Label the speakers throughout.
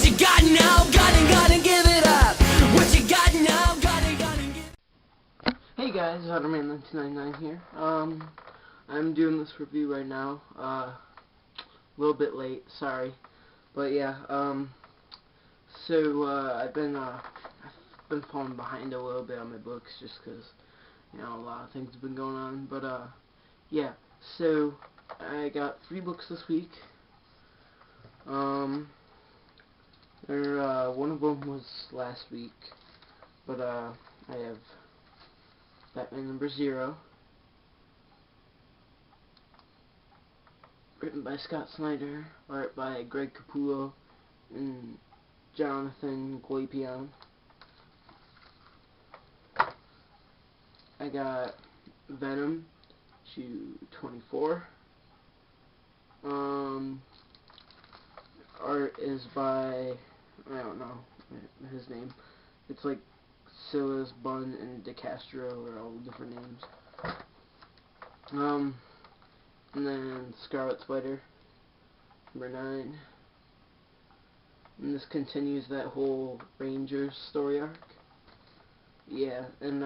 Speaker 1: What you got now? Gotta give it up. What you got now? Gotta give.
Speaker 2: Hey guys, Otterman1999 here. I'm doing this review right now. A little bit late, sorry, but yeah. I've been falling behind a little bit on my books just because a lot of things have been going on. But yeah. So I got 3 books this week. One of them was last week, but I have Batman #0, written by Scott Snyder, art by Greg Capullo and Jonathan Guapion. I got Venom, issue 24. Art is by, I don't know his name. It's like Silas, Bunn, and DeCastro are all different names. And then Scarlet Spider, #9. And this continues that whole Rangers story arc. Yeah, and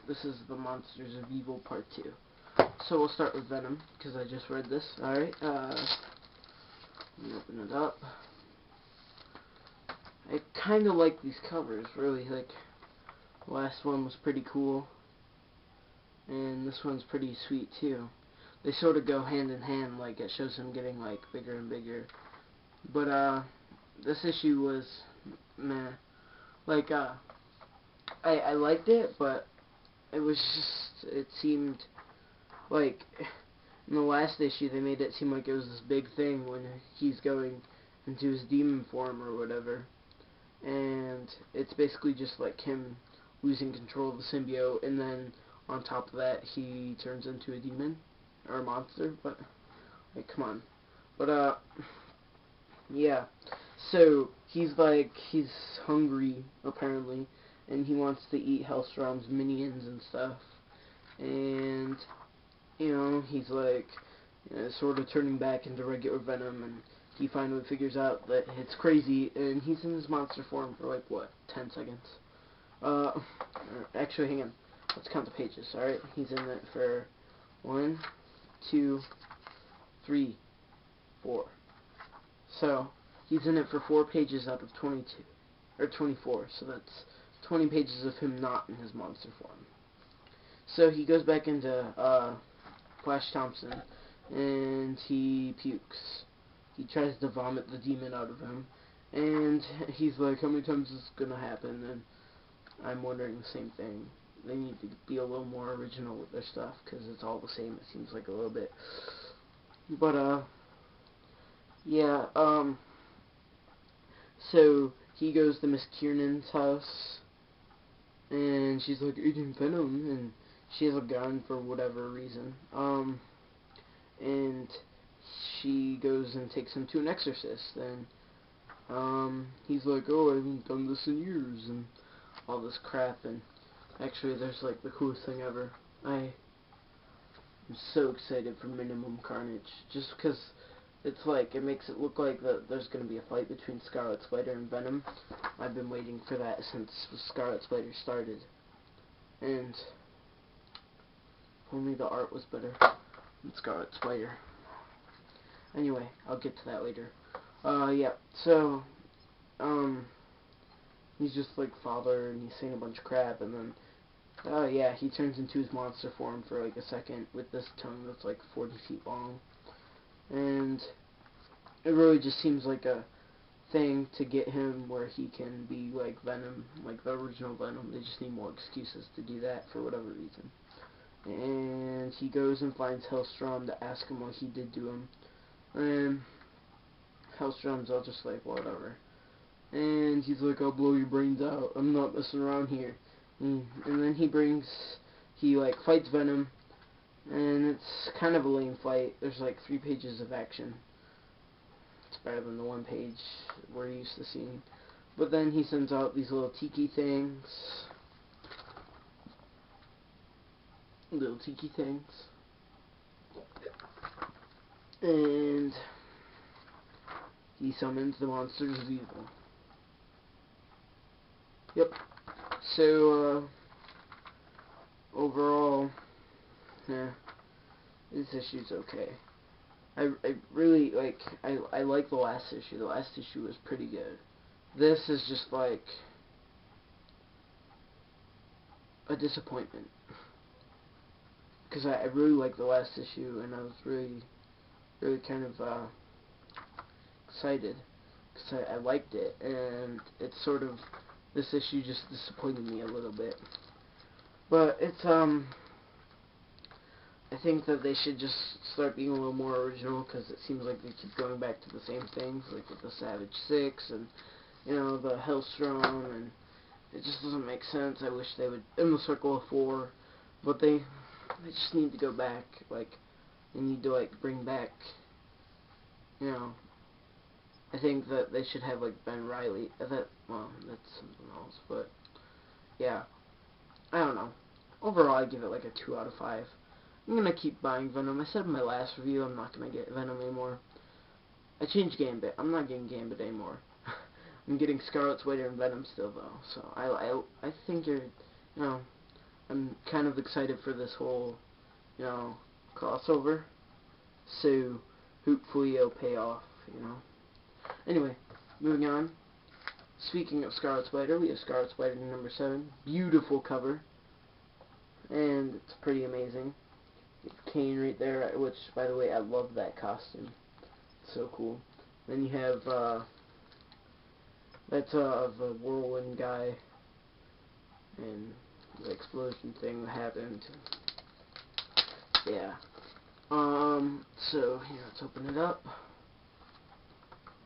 Speaker 2: this is the Monsters of Evil Part 2. So we'll start with Venom, because I just read this. Alright, let me open it up. I kind of like these covers, really. Like, the last one was pretty cool, and this one's pretty sweet too. They sort of go hand in hand, like it shows him getting like bigger and bigger. But this issue was meh. Like I liked it, but it was just, it seemed like in the last issue they made it seem like it was this big thing when he's going into his demon form or whatever, and it's basically just like him losing control of the symbiote, and then on top of that he turns into a demon or a monster. But like, come on. But yeah, so he's hungry apparently, and he wants to eat Hellstrom's minions and stuff, and he's like sort of turning back into regular Venom, and he finally figures out that it's crazy, and he's in his monster form for like, what, 10 seconds? Actually, hang on. Let's count the pages, alright? He's in it for 1, 2, 3, 4. So, he's in it for 4 pages out of 22. Or 24, so that's 20 pages of him not in his monster form. So, he goes back into, Flash Thompson, and he pukes. He tries to vomit the demon out of him, and he's like, how many times is this gonna happen? And I'm wondering the same thing. They need to be a little more original with their stuff, because it's all the same, it seems like, a little bit. But, yeah, so he goes to Miss Kiernan's house, and she's like, Agent Venom, and she has a gun for whatever reason. And she goes and takes him to an exorcist, and he's like, oh, I haven't done this in years, and all this crap. And actually, there's like the coolest thing ever. I'm so excited for Minimum Carnage, just because it's like, it makes it look like there's going to be a fight between Scarlet Spider and Venom. I've been waiting for that since Scarlet Spider started, and if only the art was better than Scarlet Spider. Anyway, I'll get to that later. Yeah, so, he's just like father, and he's saying a bunch of crap, and then, yeah, he turns into his monster form for like a second with this tongue that's like 40 feet long, and it really just seems like a thing to get him where he can be like Venom, like the original Venom. They just need more excuses to do that for whatever reason. And he goes and finds Hellstrom to ask him what he did to him, and Hellstrom's all just like, whatever. And he's like, I'll blow your brains out. I'm not messing around here. And then he like fights Venom, and it's kind of a lame fight. There's like 3 pages of action. It's better than the 1 page we're used to seeing. But then he sends out these little tiki things. And he summons the Monsters of Evil. Yep. So, overall, yeah, this issue's okay. I really, like, I like the last issue. The last issue was pretty good. This is just, like, a disappointment. Because I really liked the last issue, and I was really kind of, excited. Because I liked it, and it's sort of, this issue just disappointed me a little bit. But it's, I think that they should just start being a little more original, because it seems like they keep going back to the same things, like with the Savage 6, and, you know, the Hellstrom, and it just doesn't make sense. I wish they would, in the Circle of 4, but they just need to go back, like, they need to, like, bring back, you know, I think that they should have, like, Ben Reilly, well, that's something else, but, yeah, I don't know. Overall, I give it, like, a 2 out of 5. I'm gonna keep buying Venom. I said in my last review I'm not gonna get Venom anymore. I changed Gambit. I'm not getting Gambit anymore. I'm getting Scarlet, Spider, and Venom still, though, so I think you're, you know, I'm kind of excited for this whole, you know, crossover, so hopefully it'll pay off, you know. Anyway, moving on. Speaking of Scarlet Spider, we have Scarlet Spider number 7. Beautiful cover. And it's pretty amazing. Kane right there, which, by the way, I love that costume. It's so cool. Then you have, that's, the whirlwind guy. And the explosion thing that happened. Yeah. So, here, let's open it up.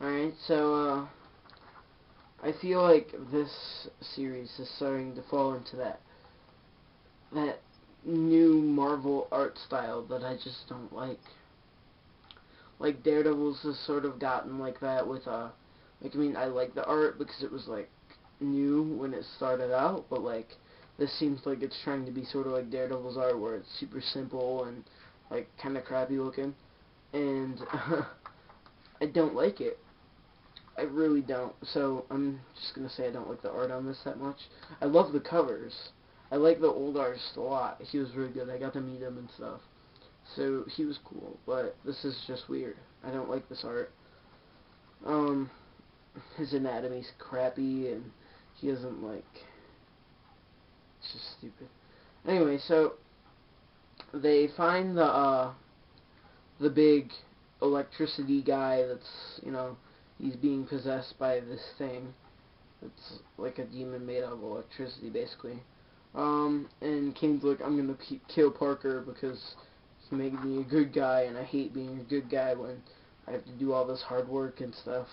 Speaker 2: Alright, so, I feel like this series is starting to fall into that new Marvel art style that I just don't like. Like, Daredevil's has sort of gotten like that with, like, I mean, I like the art because it was, like, new when it started out, but, like, this seems like it's trying to be sort of like Daredevil's art, where it's super simple and, like, kind of crappy looking, and I don't like it. I really don't. So I'm just gonna say I don't like the art on this that much. I love the covers. I like the old artist a lot. He was really good. I got to meet him and stuff. So he was cool, but this is just weird. I don't like this art. His anatomy's crappy, and he doesn't, like, it's just stupid. Anyway, so they find the big electricity guy that's, you know, he's being possessed by this thing. It's like a demon made out of electricity, basically. And Kane's like, I'm gonna kill Parker because he made me a good guy, and I hate being a good guy when I have to do all this hard work and stuff.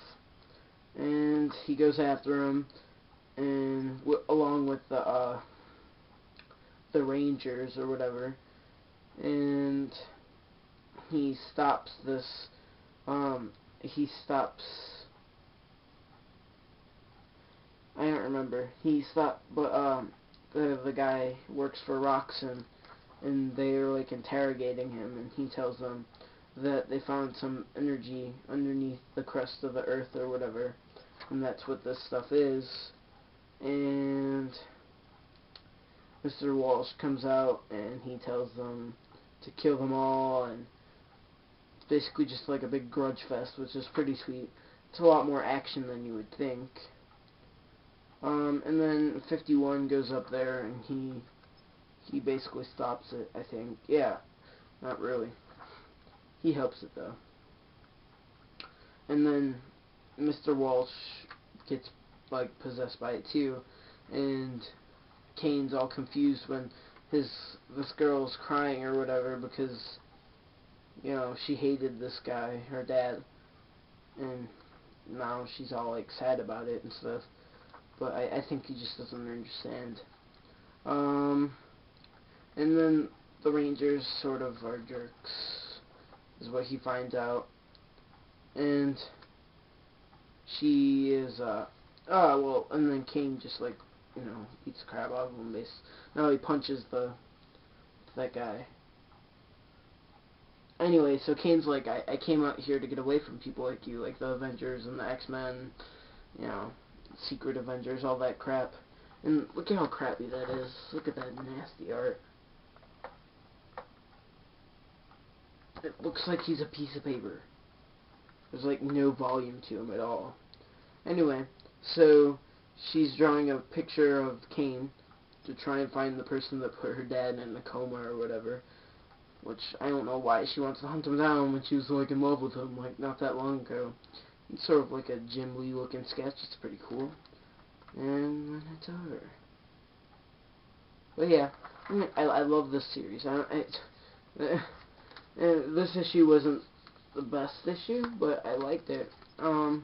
Speaker 2: And he goes after him, and along with the Rangers or whatever, and he stops this. He stops. I don't remember. He stopped, but the guy works for Roxxon, and they're, like, interrogating him, and he tells them that they found some energy underneath the crust of the earth or whatever, and that's what this stuff is. And Mr. Walsh comes out, and he tells them to kill them all, and it's basically just like a big grudge fest, which is pretty sweet. It's a lot more action than you would think. And then 51 goes up there, and he basically stops it, I think. Yeah, not really. He helps it, though. And then Mr. Walsh gets, like, possessed by it, too. And Kane's all confused when this girl's crying or whatever because, you know, she hated this guy, her dad. And now she's all, like, sad about it and stuff. But I think he just doesn't understand. And then the Rangers sort of are jerks, is what he finds out. And she is, well, and then Kane just, like, you know, eats the crap out of him, no, he punches that guy. Anyway, so Kane's like, I came out here to get away from people like you, like the Avengers and the X-Men, you know, Secret Avengers, all that crap. And look at how crappy that is. Look at that nasty art. It looks like he's a piece of paper. There's like no volume to him at all. Anyway, so she's drawing a picture of Kane to try and find the person that put her dad in a coma or whatever. Which, I don't know why she wants to hunt him down when she was like in love with him like not that long ago. It's sort of like a Jim Lee looking sketch. It's pretty cool. And then it's over. But yeah, I love this series. This issue wasn't the best issue, but I liked it. I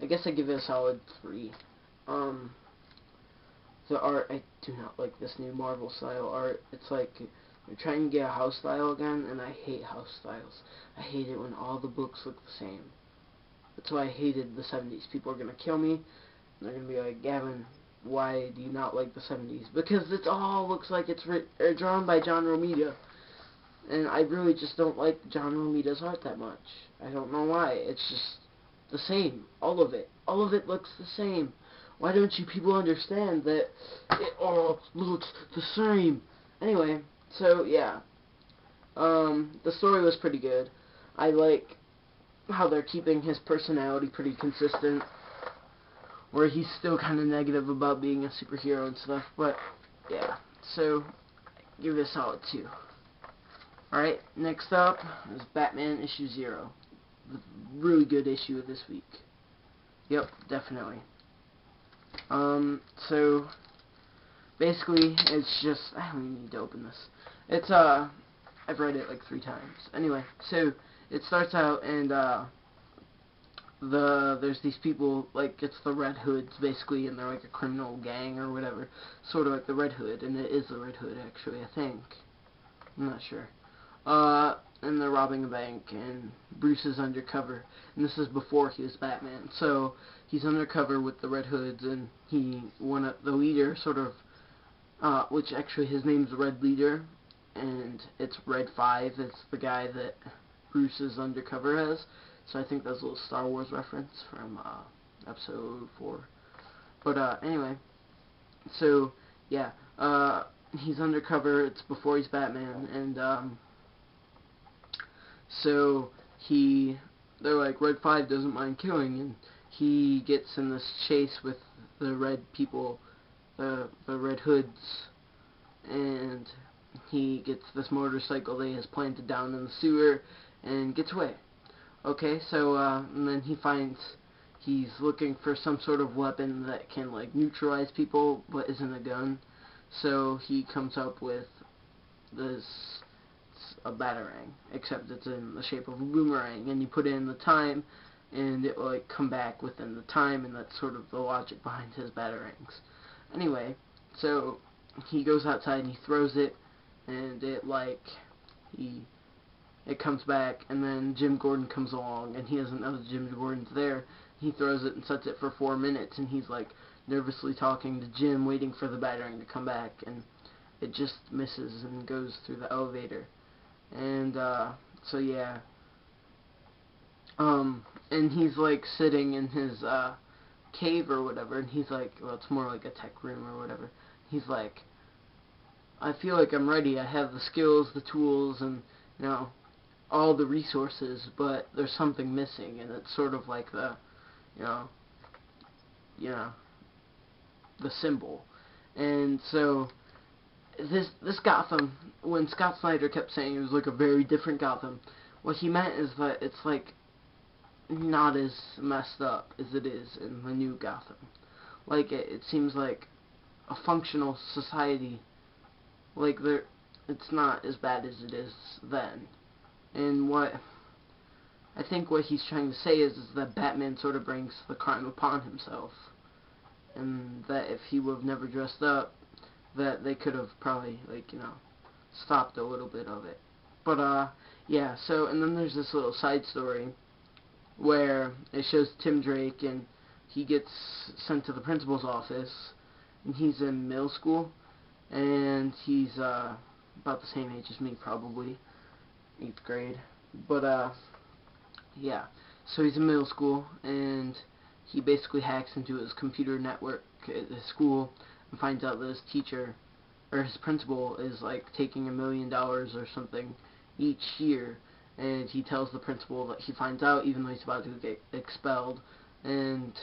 Speaker 2: guess I give it a solid 3. The art, I do not like this new Marvel style art. It's like they're trying to get a house style again, and I hate house styles. I hate it when all the books look the same. That's why I hated the 70s. People are going to kill me. They're going to be like, Gavin, why do you not like the 70s? Because it all looks like it's drawn by John Romita. And I really just don't like John Romita's art that much. I don't know why. It's just the same. All of it. All of it looks the same. Why don't you people understand that it all looks the same? Anyway, so yeah. The story was pretty good. I like how they're keeping his personality pretty consistent, where he's still kind of negative about being a superhero and stuff, but yeah, so give it a solid 2. Alright, next up is Batman issue 0. The really good issue of this week. Yep, definitely. So basically it's just, I don't even need to open this. It's I've read it like 3 times. Anyway, so it starts out and there's these people, like, it's the Red Hoods basically, and they're like a criminal gang or whatever, sort of like the Red Hood, and it is the Red Hood actually, I think. I'm not sure. And they're robbing a bank, and Bruce is undercover, and this is before he was Batman, so he's undercover with the Red Hoods, and the leader, sort of, which actually his name's Red Leader, and it's Red 5, it's the guy that Bruce is undercover as, so I think that's a little Star Wars reference from, episode 4, but, anyway, so, yeah, he's undercover, it's before he's Batman, and, so they're like, Red 5 doesn't mind killing, and he gets in this chase with the Red people, the Red Hoods, and he gets this motorcycle that he has planted down in the sewer, and gets away. Okay, so, and then he's looking for some sort of weapon that can, like, neutralize people, but isn't a gun, so he comes up with a batarang, except it's in the shape of a boomerang, and you put in the time, and it will, like, come back within the time, and that's sort of the logic behind his batarangs. Anyway, so he goes outside and he throws it, and it, like, it comes back, and then Jim Gordon comes along, and he doesn't know that Jim Gordon's there. He throws it and sets it for 4 minutes, and he's, like, nervously talking to Jim, waiting for the batarang to come back, and it just misses and goes through the elevator. And, so yeah. And he's, like, sitting in his, cave or whatever, and he's like, well, it's more like a tech room or whatever. He's like, I feel like I'm ready. I have the skills, the tools, and, you know, all the resources, but there's something missing, and it's sort of like the, you know, the symbol. And so, this Gotham, when Scott Snyder kept saying it was like a very different Gotham, what he meant is that it's like not as messed up as it is in the new Gotham. Like it seems like a functional society. Like it's not as bad as it is then. And what I think what he's trying to say is that Batman sort of brings the crime upon himself, and that if he would have never dressed up, that they could have probably, like, you know, stopped a little bit of it. But, yeah, so, and then there's this little side story where it shows Tim Drake, and he gets sent to the principal's office, and he's in middle school, and he's, about the same age as me, probably, 8th grade, but, yeah, so he's in middle school, and he basically hacks into his computer network, at his school and finds out that his teacher, or his principal, is like taking $1 million or something each year, and he tells the principal that he finds out even though he's about to get expelled, and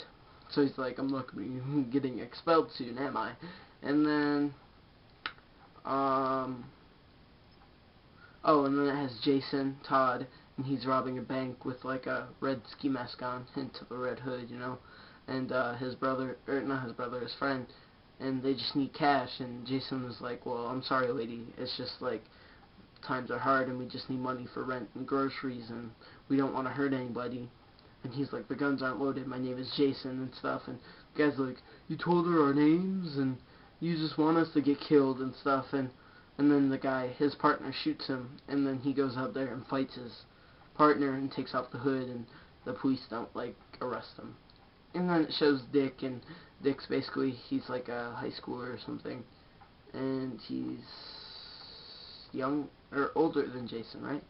Speaker 2: so he's like, I'm not going to be getting expelled soon, am I? And then, oh, and then it has Jason Todd, and he's robbing a bank with like a red ski mask on, hint of a red hood, you know, and his brother, or not his brother, his friend, and they just need cash, and Jason was like, well, I'm sorry, lady, it's just like, times are hard, and we just need money for rent and groceries, and we don't want to hurt anybody. And he's like, the guns aren't loaded, my name is Jason, and stuff, and the guy's like, you told her our names, and you just want us to get killed, and stuff, and then the guy, his partner, shoots him, and then he goes out there and fights his partner, and takes off the hood, and the police don't, like, arrest him. And then it shows Dick, and Dick's basically, he's like a high schooler or something, and he's young, or older than Jason, right?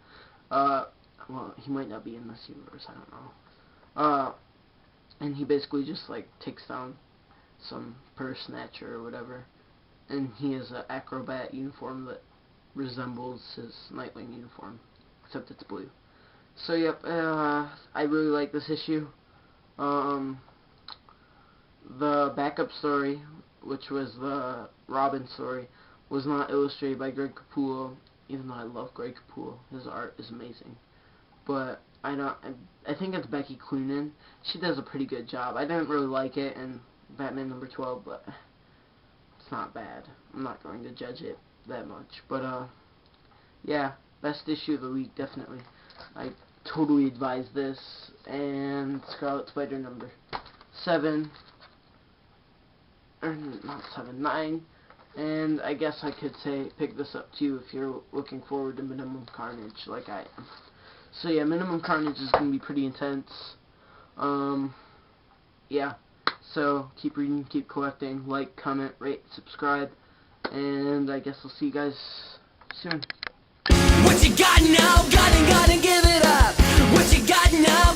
Speaker 2: Well, he might not be in this universe, I don't know. And he basically just, like, takes down some purse snatcher or whatever, and he has an acrobat uniform that resembles his Nightwing uniform, except it's blue. So, yep, I really like this issue. The backup story, which was the Robin story, was not illustrated by Greg Capullo, even though I love Greg Capullo. His art is amazing. But I think it's Becky Cloonan. She does a pretty good job. I didn't really like it in Batman number 12, but it's not bad. I'm not going to judge it that much. But, yeah, best issue of the week, definitely. I totally advise this. And Scarlet Spider number 7. Or not 7, 9. And I guess I could say pick this up too if you're looking forward to Minimum Carnage like I am. So yeah, Minimum Carnage is going to be pretty intense. Yeah. So keep reading, keep collecting, like, comment, rate, subscribe, and I guess I'll see you guys soon.
Speaker 1: What you got now? Gotta give it up. What you got now?